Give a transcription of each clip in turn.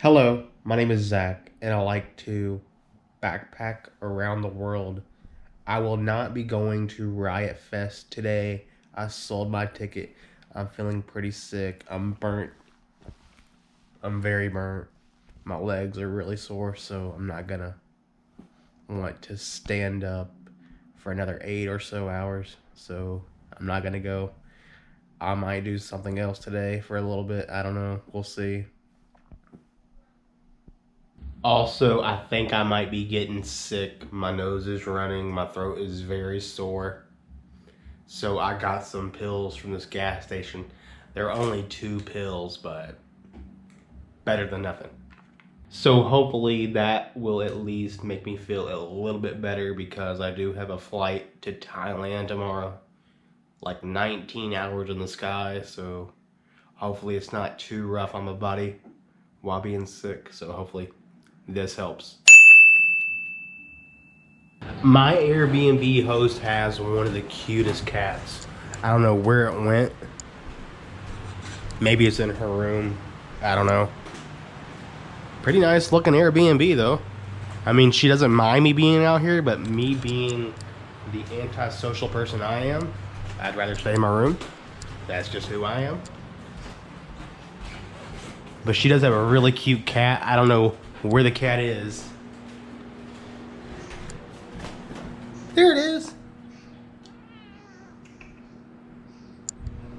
Hello, my name is Zack, and I like to backpack around the world. I will not be going to Riot Fest today. I sold my ticket. I'm feeling pretty sick. I'm burnt. I'm very burnt. My legs are really sore, so I'm not gonna want to stand up for another 8 or so hours. So I'm not gonna go. I might do something else today for a little bit. I don't know. We'll see. Also, I think I might be getting sick. My nose is running. My throat is very sore. So I got some pills from this gas station. They're only 2 pills, but better than nothing. So hopefully that will at least make me feel a little bit better, because I do have a flight to Thailand tomorrow. Like 19 hours in the sky, so hopefully it's not too rough on my body while being sick. So hopefully this helps. My Airbnb host has one of the cutest cats. I don't know where it went. Maybe it's in her room. I don't know. Pretty nice looking Airbnb though. I mean, she doesn't mind me being out here, but me being the antisocial person I am, I'd rather stay in my room. That's just who I am. But she does have a really cute cat. I don't know where the cat is. There it is.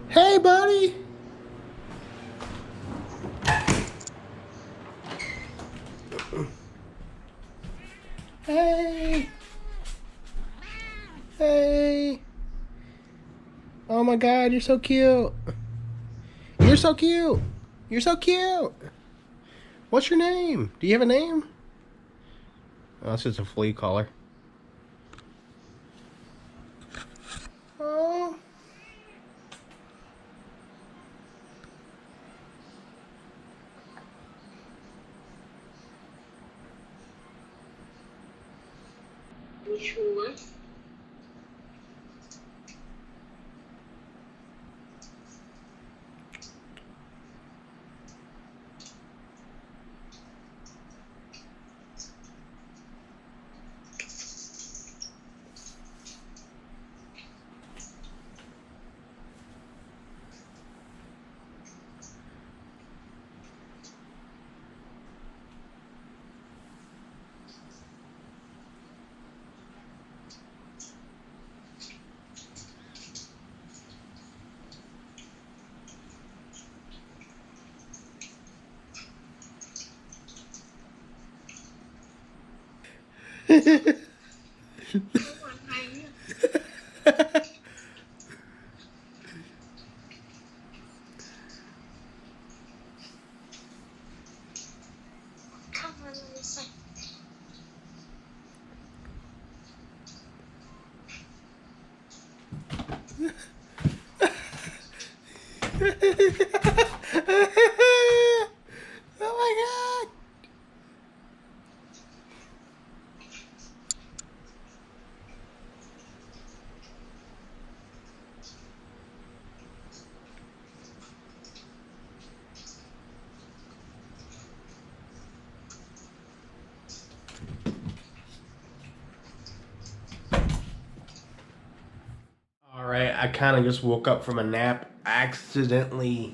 Hey, buddy. Hey. Hey. Oh my God, you're so cute. You're so cute. You're so cute. What's your name? Do you have a name? Oh, that's just a flea collar. Oh. Which one? Come on, Lisa. Oh my God. Alright, I kind of just woke up from a nap. I accidentally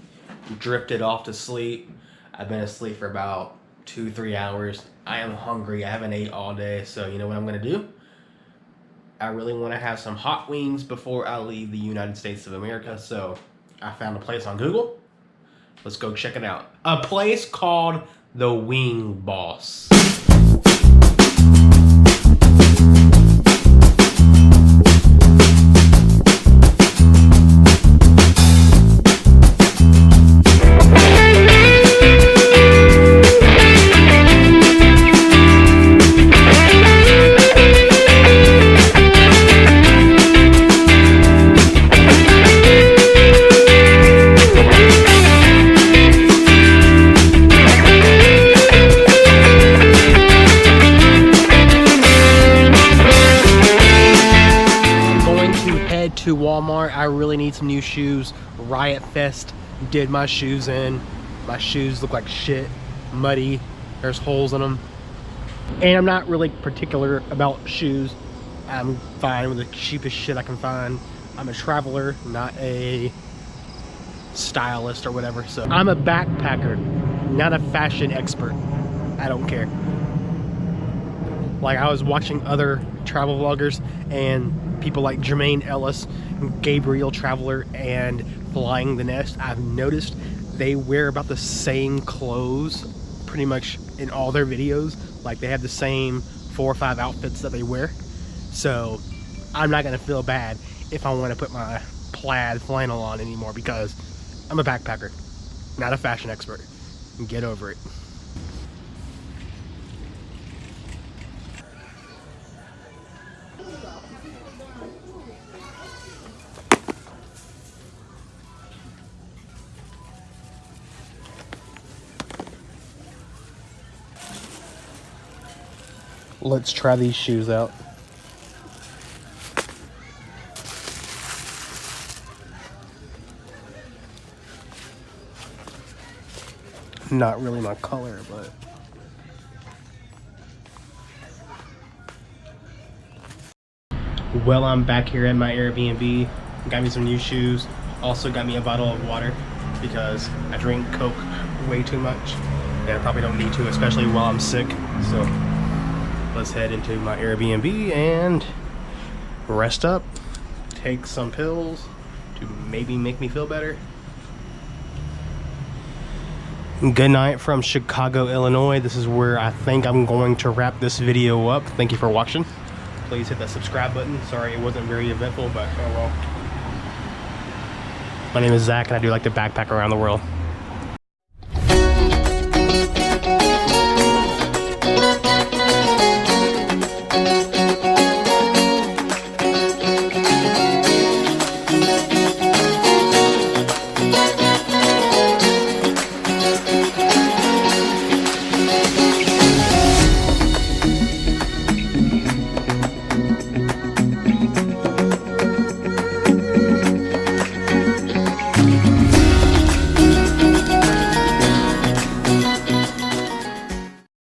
drifted off to sleep. I've been asleep for about 2-3 hours. I am hungry. I haven't ate all day, so you know what I'm going to do? I really want to have some hot wings before I leave the United States of America, so I found a place on Google. Let's go check it out. A place called The Wing Boss. To Walmart. I really need some new shoes. Riot Fest did my shoes in. My shoes look like shit. muddy. There's holes in them. And I'm not really particular about shoes. I'm fine with the cheapest shit I can find. I'm a traveler, not a stylist or whatever. So I'm a backpacker, not a fashion expert. I don't care. Like, I was watching other travel vloggers and people like Jermaine Ellis, Gabriel Traveler, and Flying the Nest. I've noticed they wear about the same clothes pretty much in all their videos. Like, they have the same 4 or 5 outfits that they wear. So I'm not gonna feel bad if I want to put my plaid flannel on anymore, because I'm a backpacker, not a fashion expert. Get over it. Let's try these shoes out. Not really my color, but well, I'm back here at my Airbnb. Got me some new shoes. Also got me a bottle of water because I drink Coke way too much, and I probably don't need to, especially while I'm sick. So let's head into my Airbnb and rest up, take some pills to maybe make me feel better. Good night from Chicago, Illinois. This is where I think I'm going to wrap this video up. Thank you for watching. Please hit that subscribe button. Sorry it wasn't very eventful, but oh well. My name is Zach and I do like to backpack around the world.